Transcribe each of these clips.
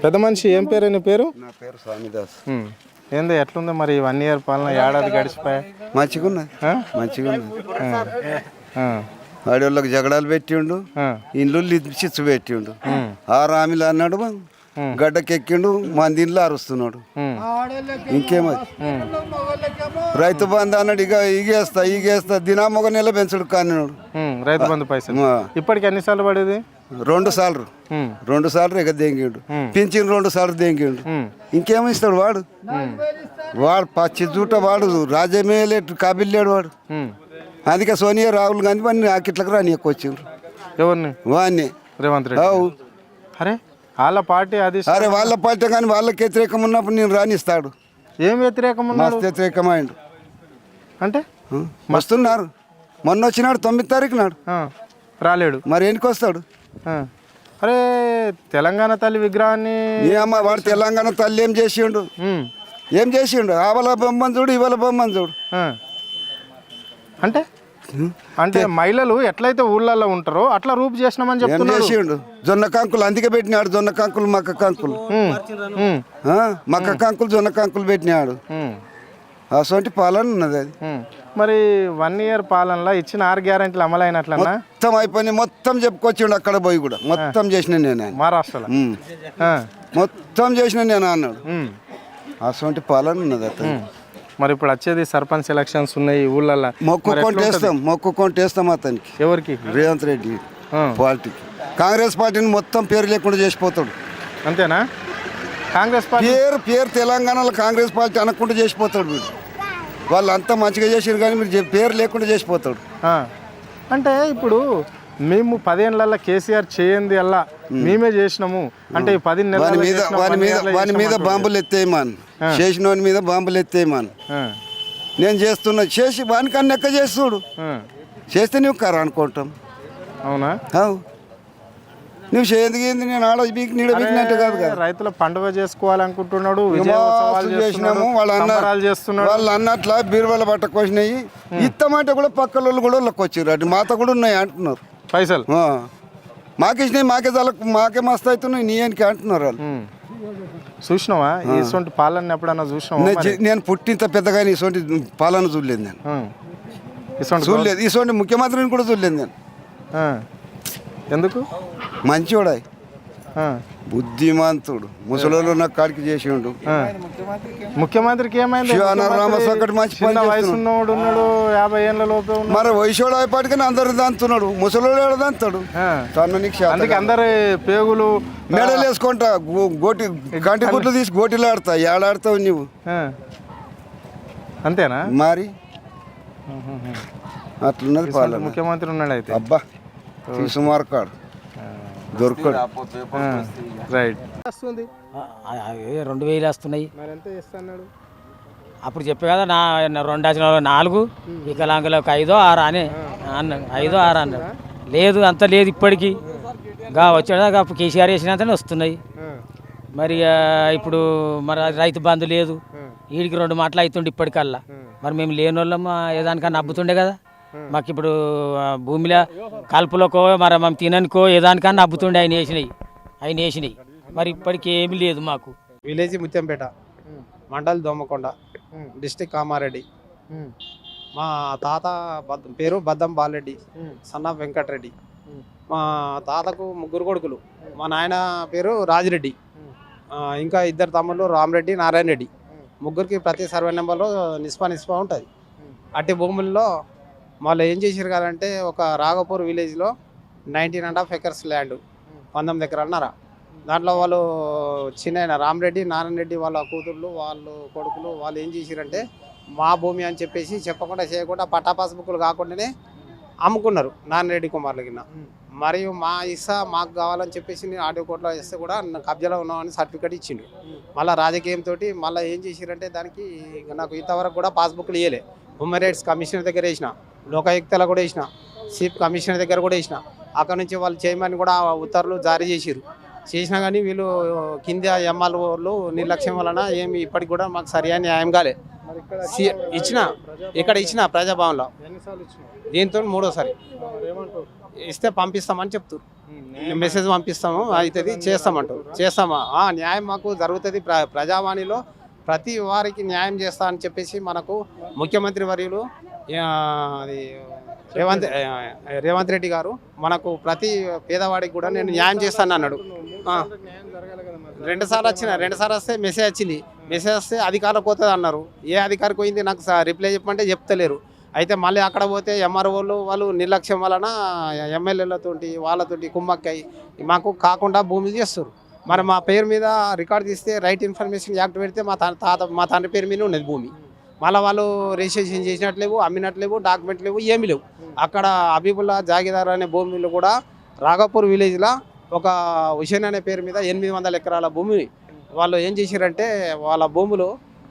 పెద్ద మనిషి ఏం పేరు నీ పేరు? నా పేరు స్వామిదాస్. ఏంది ఎట్లుంది మరి 1 ఇయర్ పాలన, ఏడాది గడిచిపోయా? మంచిగున్నా ఆడవాళ్ళకి జగడాలు పెట్టిండు, ఇండ్లు చిచ్చు పెట్టిండు. 6 హామీలు అన్నాడు, గడ్డకెక్కిండు, మంది ఇంట్లో అరుస్తున్నాడు. ఇంకేమది? రైతు బంధు అన్నాడు, ఈగేస్తా దినామొక నెల పెంచడు కానినాడు. రైతు బంధు పైసలు ఇప్పటికి ఎన్నిసార్లు పడేది? 2 సార్లు ఎగ దేంగిండు, పింఛన్ 2 సార్లు దేంగిండు. ఇంకేమిస్తాడు వాడు? పచ్చి జూట వాడు, రాజమే లేడు, కాబిల్లేడు వాడు. అందుకే సోనియా రాహుల్ గాంధీ వాడిని ఆకిట్లకు రానియకొచ్చిండ్రు. ఎవరిని? వాడిని, రేవంత్ రెడ్డి. అరే వాళ్ళ పార్టీ అది. అరే వాళ్ళ పార్టీ కానీ వాళ్ళకి వ్యతిరేకం ఉన్నప్పుడు నేను రానిస్తాడు. ఏం వ్యతిరేకం? వ్యతిరేకమైండు అంటే మస్తున్నారు. మొన్న వచ్చినాడు 9వ తారీఖు నాడు రాలేడు. మరి ఎందుకు వస్తాడు? అరే తెలంగాణ తల్లి విగ్రహాన్ని అమ్మ వాడు తెలంగాణ తల్లి ఏం చేసిండు? ఆవల బొమ్మను చూడు, ఇవాళ బొమ్మను చూడు. అంటే మహిళలు ఎట్లయితే ఊళ్ళల్లో ఉంటారో అట్లా రూపు చేసినామని చేసిండు. జొన్న కంకులు అందుకే పెట్టినాడు, జొన్న కంకులు మక్క కంకులు జొన్న కంకులు పెట్టినాడు. అసలు పాలన ఉన్నది అది. మరి 1 ఇయర్ పాలనలో ఇచ్చిన 6 గ్యారెంటీలు అమలైనట్లన్నా? మొత్తం అయిపోయినాయి, మొత్తం చెప్పుకొచ్చిండు. అక్కడ పోయి కూడా మొత్తం చేసిన నేను, మహారాష్ట్రలో మొత్తం చేసిన నేను అన్నాడు. అసలు పాలన ఉన్నది అతను. మరి ఇప్పుడు వచ్చేది సర్పంచ్ ఎలక్షన్స్ ఉన్నాయి ఊళ్ళల్లో, మొక్కుకొంటేస్తాం అతనికి. ఎవరికి? రేవంత్ రెడ్డి పార్టీకి. కాంగ్రెస్ పార్టీని మొత్తం పేరు లేకుండా చేసిపోతాడు. అంతేనా? కాంగ్రెస్ పార్టీ పేరు తెలంగాణలో కాంగ్రెస్ పార్టీ అనకుండా చేసిపోతాడు వీడు. వాళ్ళు అంతా మంచిగా చేసారు కానీ మీరు పేరు లేకుండా చేసిపోతాడు. అంటే ఇప్పుడు మేము 10 ఏళ్ళ కేసీఆర్ చేయండి అలా మేమే చేసినాము అంటే 10 నెలల వాని మీద బాంబులు ఎత్తేయమని, చేసిన వాని మీద బాంబులు ఎత్తేయమని. నేను చేస్తున్నా, చేసి వానికన్నా ఎక్క చేస్తుడు. చేస్తే నువ్వు కర్ర అనుకుంటాం. అవునా? నువ్వు చేతికింది నేను ఆడ బీక్ నీడ బీకినట్టు కాదు కదా. రైతుల పండుగ చేసుకోవాలనుకుంటున్నాడు, చేసినాము. వాళ్ళు అన్నట్ల బీరువాళ్ళ పట్టకొచ్చినాయి. ఇత్తమంటే కూడా పక్కల వాళ్ళు కూడా వచ్చారు, అటు మాత కూడా ఉన్నాయి అంటున్నారు. పైసలు మాకిచ్చినాయి, మాకే మస్తు అవుతున్నాయి నీయానికి అంటున్నారు వాళ్ళు. చూసినావా ఇటువంటి పాలన ఎప్పుడన్నా చూసినావా? నేను పుట్టింత పెద్దగా ఇటువంటి పాలన చూడలేదు నేను, చూడలేదు. ఇటువంటి ముఖ్యమంత్రిని కూడా చూడలేదు నేను. ఎందుకు? మంచివాడు, బుద్ధిమంతుడు, ముసలోళ్ళు ఉన్న కాడికి చేసిండు. ముఖ్యమంత్రికి ఏమైంది? వయసు ఉన్నాడు, 50 ఏళ్ళ లోపే. మరి వయసుడు అయిపోటికని అందరు దంతున్నాడు, ముసలోడు దంతాడు. అందుకే అందరు పేగులు మెడలు వేసుకుంటా, గోటి గంటి గుట్లు తీసి గోటిలు ఆడతా. ఏడాడతావు నువ్వు? అంతేనా? మరి అట్లున్నది పాలన. ముఖ్యమంత్రి ఉన్నాడు అయితే. అబ్బా సుమారు కాడు దొరకడు. రైట్. 2000 వస్తున్నాయి. అప్పుడు చెప్పే కదా 4 వికలాంగులకు 5 6 అని అన్నాడు. 5 6 అన్నాడు. లేదు అంత లేదు ఇప్పటికీ. వచ్చాడు కేసీఆర్ వేసినంతనే వస్తున్నాయి. మరి ఇప్పుడు మరి రైతు బంధు లేదు, వీడికి 2 మాటలు అవుతుండే ఇప్పటికల్లా. మరి మేము లేని వాళ్ళం ఏదానికన్నా అబ్బుతుండే కదా. మాకు ఇప్పుడు భూమిలో కలుపులకో మరి మేము తిననికో ఏదానికన్నా అబ్బుతుండే ఆయన వేసినాయి. మరి ఇప్పటికి ఏమీ లేదు మాకు. Village Muthyampet, mandal Domakonda, district Kamareddy. మా తాత పేరు బద్దం బాలరెడ్డి, సన్న వెంకటరెడ్డి. మా తాతకు 3 కొడుకులు. మా నాయన పేరు రాజిరెడ్డి, ఇంకా 2 తమ్ముళ్ళు రామరెడ్డి, నారాయణ రెడ్డి. 3కి ప్రతి సర్వే నెంబర్లో నిస్పా ఉంటుంది. అట్టి భూముల్లో వాళ్ళు ఏం చేసారు కదంటే, ఒక రాఘపూర్ విలేజ్లో 19.5 ఎకర్స్ ల్యాండ్, 19 ఎకరాలన్నర. దాంట్లో వాళ్ళు చిన్న రామరెడ్డి, నారాయణ రెడ్డి వాళ్ళ కూతుర్లు, వాళ్ళు కొడుకులు వాళ్ళు ఏం చేసారంటే, మా భూమి అని చెప్పేసి చెప్పకుండా చేయకుండా పట్టా పాస్బుక్లు కాకుండానే అమ్ముకున్నారు నారాయణరెడ్డి కుమార్ల కింద. మరియు మా ఇస్సా మాకు కావాలని చెప్పేసి నేను ఆడియో కోర్టులో వేస్తే కూడా కబ్జాలో ఉన్నామని సర్టిఫికేట్ ఇచ్చిండు. మళ్ళీ రాజకీయంతో మళ్ళీ ఏం చేసారంటే, దానికి నాకు ఇంతవరకు కూడా పాస్బుక్లు ఇవ్వలే. హ్యూమన్ రైట్స్ కమిషనర్ దగ్గర వేసిన, లోకాయుక్తలో కూడా వేసిన, చీఫ్ కమిషనర్ దగ్గర కూడా వేసిన. అక్కడ నుంచి వాళ్ళు చేయమని కూడా ఉత్తర్వులు జారీ చేసినా కానీ వీళ్ళు కింద ఎమ్మెల్యేలు నిర్లక్ష్యం వలన ఏమి ఇప్పటికి కూడా మాకు సరైన న్యాయం కాలే. ఇక్కడ ఇచ్చిన ప్రజాభవన్లో దీంతో 3వ సారి ఇస్తే పంపిస్తామని చెప్తారు. మెసేజ్ పంపిస్తాము అవుతుంది చేస్తామంటారు. చేస్తామా న్యాయం మాకు జరుగుతుంది. ప్రజావాణిలో ప్రతి వారికి న్యాయం చేస్తా అని చెప్పేసి మనకు ముఖ్యమంత్రి వర్యులు అది రేవంత్ రెడ్డి గారు మనకు ప్రతి పేదవాడికి కూడా నేను న్యాయం చేస్తాను అన్నాడు. 2 సార్లు వచ్చిన 2 సార్లు వస్తే మెసేజ్ వచ్చింది. మెసేజ్ వస్తే అధికారులకు పోతుంది అన్నారు. ఏ అధికారికి పోయింది నాకు రిప్లై చెప్పమంటే చెప్తలేరు. అయితే మళ్ళీ అక్కడ పోతే ఎంఆర్ఓలు వాళ్ళు నిర్లక్ష్యం వలన ఎమ్మెల్యేలతోటి వాళ్ళతోటి కుమ్మక్కై మాకు కాకుండా భూములు చేస్తారు. మరి మా పేరు మీద రికార్డు తీస్తే రైట్ ఇన్ఫర్మేషన్ యాక్ట్ పెడితే మా తండ్రి పేరు మీద ఉన్నది భూమి. మళ్ళీ వాళ్ళు రిజిస్ట్రేషన్ చేసినట్లేవు, అమ్మినట్లేవు, డాక్యుమెంట్ లేవు, ఏమీ లేవు. అక్కడ హబీబుల్లా జాగీదార్ అనే భూమిలో కూడా రాఘపూర్ విలేజ్లో ఒక హుసేన్ అనే పేరు మీద 800 ఎకరాల భూమి వాళ్ళు ఏం చేశారంటే వాళ్ళ భూములు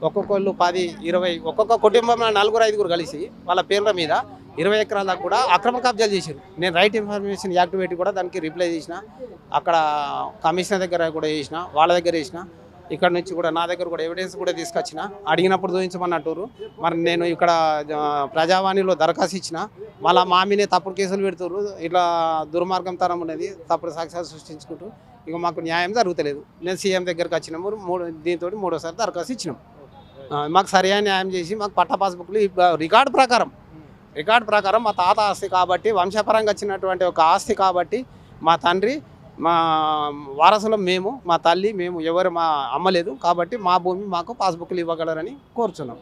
ఒక్కొక్కళ్ళు 10, 20 ఒక్కొక్క కుటుంబంలో 4-5 కలిసి వాళ్ళ పేర్ల మీద 20 ఎకరాల దాకా కూడా అక్రమ కబ్జాలు చేశారు. నేను రైట్ ఇన్ఫర్మేషన్ యాక్ట్ పెట్టి కూడా దానికి రిప్లై చేసిన. అక్కడ కమిషనర్ దగ్గర కూడా చేసిన, వాళ్ళ దగ్గర చేసిన. ఇక్కడ నుంచి కూడా నా దగ్గర కూడా ఎవిడెన్స్ కూడా తీసుకొచ్చిన. అడిగినప్పుడు చూపించమన్నట్టు. మరి నేను ఇక్కడ ప్రజావాణిలో దరఖాస్తు ఇచ్చిన. మళ్ళీ మా మీనే తప్పుడు కేసులు పెడుతున్నారు. ఇట్లా దుర్మార్గం తరం ఉన్నది, తప్పుడు సాక్ష్యాలు సృష్టించుకుంటూ ఇక మాకు న్యాయం జరుగుతలేదు. నేను సీఎం దగ్గరికి వచ్చినాము. దీంతో 3వ దరఖాస్తు ఇచ్చినాం. మాకు సరైన న్యాయం చేసి మాకు పట్టా పాస్బుక్లు రికార్డు ప్రకారం మా తాత ఆస్తి కాబట్టి, వంశపరంగా వచ్చినటువంటి ఒక ఆస్తి కాబట్టి, మా తండ్రి మా వారసులం మేము, మా తల్లి మేము ఎవరు మా అమ్మలేదు కాబట్టి మా భూమి మాకు పాస్బుక్లు ఇవ్వగలరని కోరుచున్నాం.